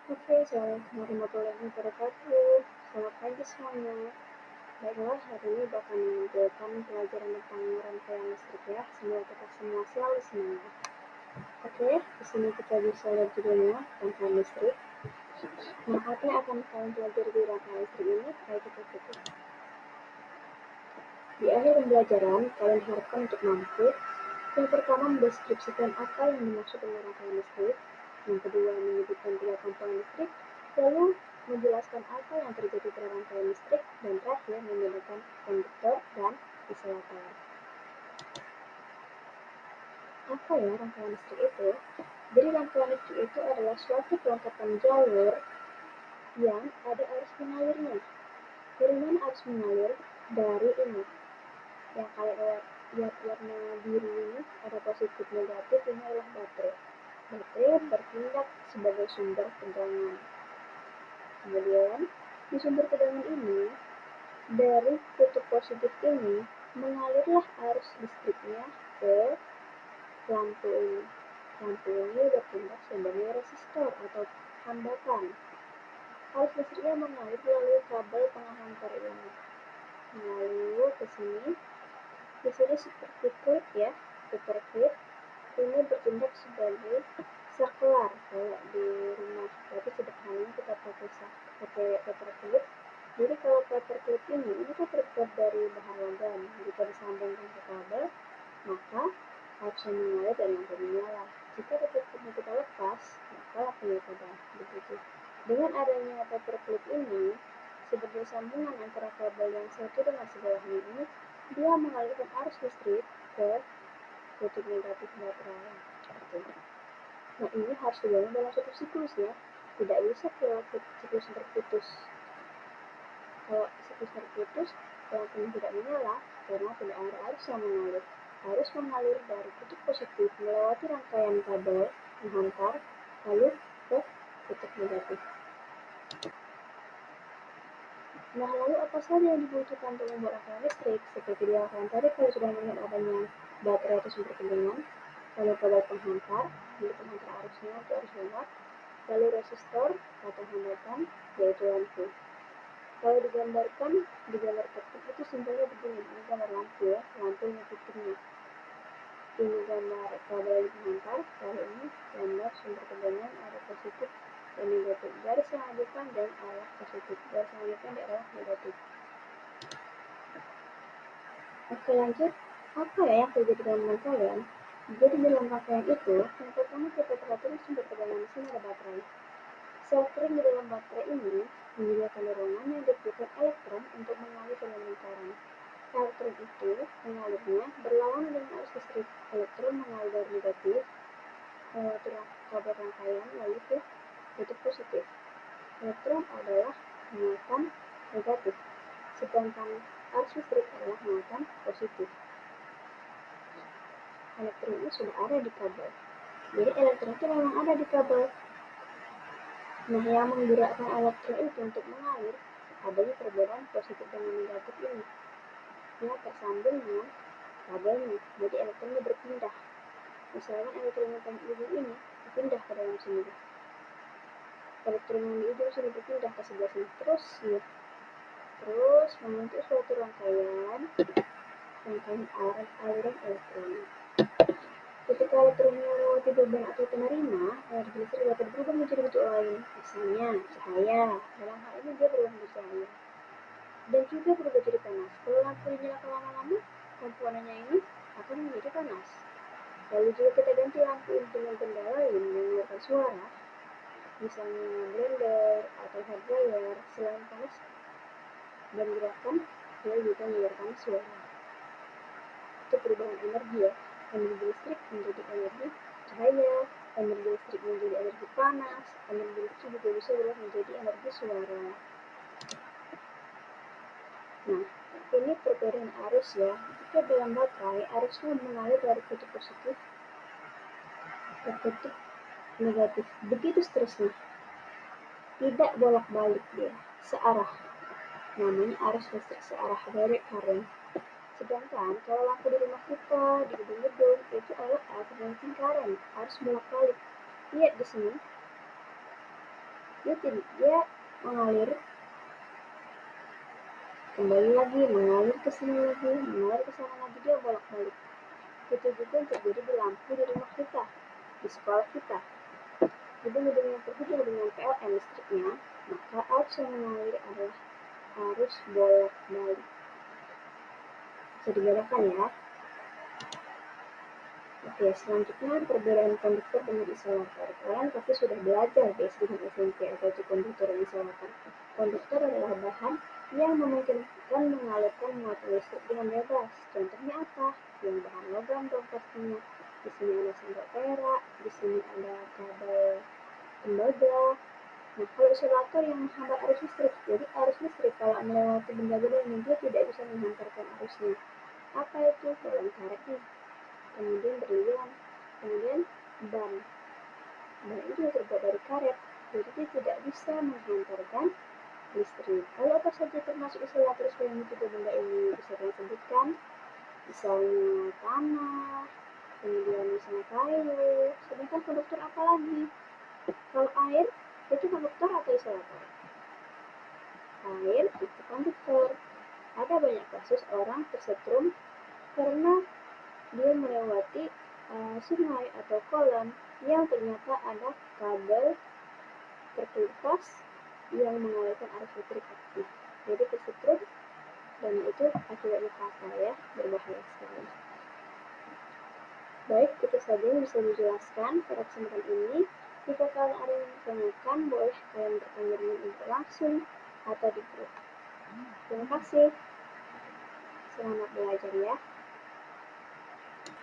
Oke, Assalamualaikum warahmatullahi wabarakatuh. Selamat pagi semuanya. Baiklah, hari ini bakal menampilkan pelajaran tentang rangkaian listrik ya. Semoga kita semua selalu semangat. Oke, di sini kita bisa lihat judulnya rangkaian listrik. Nah, apa yang akan kalian pelajari di rangkaian listrik ini? Ayo kita ikuti. Di akhir pembelajaran, kalian diharapkan untuk mampu yang pertama mendeskripsikan apa yang dimaksud dengan rangkaian listrik, yang kedua menyebutkan tiga komponen listrik, lalu menjelaskan apa yang terjadi pada rangkaian listrik, dan terakhir membedakan konduktor dan isolator. Apa ya rangkaian listrik itu? Jadi rangkaian listrik itu adalah suatu kelengkapan jalur yang ada arus mengalirnya. Dari mana arus mengalir? Dari ini. Yang kalian lihat warna biru ini ada positif negatif, ini adalah baterai. Baterai bertindak sebagai sumber tegangan. Kemudian di sumber tegangan ini, dari kutub positif ini mengalirlah arus listriknya ke lampu ini. Lampu ini bertindak sebagai resistor atau hambatan. Arus listriknya mengalir melalui kabel penghantar ini. Lalu ke sini, di sini seperti klip ya, paper clip ini bertindak sebagai saklar kayak di rumah, tapi sederhananya kita pakai paper clip. Jadi kalau paper clip ini kan terbuat dari bahan logam, jika disambungkan ke kabel maka harusnya mengalir dan lampu menyala. Jika paper clipnya kita lepas maka lampunya padam. Begitu. Dengan adanya paper clip ini sebagai sambungan antara kabel yang satu dengan sebelahnya ini, dia mengalirkan arus listrik ke kutub negatif baterai. Nah, ini harus dibangun dalam satu siklus ya. Tidak bisa kalau siklus terputus. Kalau siklus terputus, lampunya tidak menyala karena tidak ada arus yang mengalir. Arus mengalir dari kutub positif melewati rangkaian kabel menghantar lalu ke kutub negatif. Nah, lalu apa saja yang dibutuhkan untuk membuat rangkaian listrik? Seperti di rangkaian tadi, kalau sudah melihat adanya baterai atau sumber tegangan, lalu kabel penghantar, jadi penghantar arusnya untuk arus lewat, lalu resistor atau hambatan, yaitu lampu. Kalau digambarkan, di gambar teknik itu simbolnya begini, ini gambar lampu ya, lampu yang putihnya. Ini gambar kabel yang penghantar, lalu ini gambar sumber tegangan arah positif dan negatif. Garis yang lebih panjang arah positif, garis yang lebih pendek arah negatif. Oke, lanjut. Apa ya yang terjadi dalam rangkaian? Jadi dalam rangkaian itu, yang pertama kita perhatikan sumber tegangan. Di sini ada baterai. Sel kering di dalam baterai ini menyediakan dorongan yang diberikan elektron untuk mengalir dalam lingkaran. Elektron itu mengalirnya berlawanan dengan arus listrik. Elektron mengalir dari negatif melewati kabel rangkaian lalu ke kutub positif. Elektron adalah muatan negatif, sedangkan arus listrik adalah muatan positif. Elektron ini sudah ada di kabel. Jadi elektron itu memang ada di kabel. Nah, yang menggerakkan elektron itu untuk mengalir adanya perbedaan positif dengan negatif ini. Ya, tersambungnya kabelnya, jadi elektronnya berpindah. Misalnya elektron yang di ujung ini berpindah ke dalam sini. Elektron yang di ujung sini berpindah ke sebelah sini terus ya. Terus membentuk suatu rangkaian aliran elektron. Ketika elektronnya melewati beban atau penerima, energi listrik dapat berubah menjadi bentuk lain, misalnya cahaya. Dalam hal ini dia berubah menjadi cahaya. Dan juga berubah jadi panas. Kalau lampu dinyalakan lama-lama, komponennya ini akan menjadi panas. Lalu jika kita ganti lampu ini dengan benda lain yang mengeluarkan suara, misalnya blender atau hairdryer, selain panas dan gerakan, dia juga mengeluarkan suara. Itu perubahan energi ya. Energi listrik menjadi energi cahaya, energi listrik menjadi energi panas, energi listrik juga bisa berubah menjadi energi suara. Nah, ini perbedaan arus ya. Jika dalam baterai, arusnya mengalir dari kutub positif ke kutub negatif. Begitu seterusnya. Tidak bolak-balik dia, searah. Namanya arus listrik searah, direct current. Sedangkan kalau lampu di rumah kita, di gedung-gedung, itu adalah alternating current, harus bolak-balik. Lihat di sini. dia mengalir kembali lagi, mengalir ke sini lagi, mengalir ke sana lagi, dia bolak-balik. Itu juga terjadi di lampu di rumah kita, di sekolah kita. Gedung-gedung yang terhubung dengan PLN listriknya, maka arus yang mengalir adalah arus bolak-balik. Bisa dibedakan ya. Oke, selanjutnya perbedaan konduktor dengan isolator. Kalian pasti sudah belajar di SD dan SMP atau konduktor dan isolator. Konduktor adalah bahan yang memungkinkan mengalirkan muatan listrik dengan bebas. Contohnya apa? Yang bahan logam dong pastinya. Di sini ada sendok perak, di sini ada kabel tembaga. Nah, kalau isolator yang menghambat arus listrik. Jadi arus listrik kalau melewati benda gedung dia tidak bisa menghantarkan arusnya. Apa itu? Dalam karet nih. Kemudian berlian, kemudian ban. Ban itu terbuat dari karet, jadi dia tidak bisa menghantarkan listrik. Lalu apa saja termasuk isolator selain tiga benda ini? Bisa kalian sebutkan? Misalnya tanah, kemudian misalnya kayu. Sedangkan konduktor apa lagi? Kalau air itu konduktor atau isolator? Air itu konduktor. Ada banyak kasus orang tersetrum karena dia melewati sungai atau kolam yang ternyata ada kabel terkelupas yang mengalirkan arus listrik aktif. Jadi kesetrum dan itu akibatnya fatal ya, berbahaya sekali. Baik, itu saja yang bisa dijelaskan pada kesempatan ini. Jika kalian ada yang ditanyakan, boleh kalian bertanya dengan info langsung atau di grup. Terima kasih. Selamat belajar ya.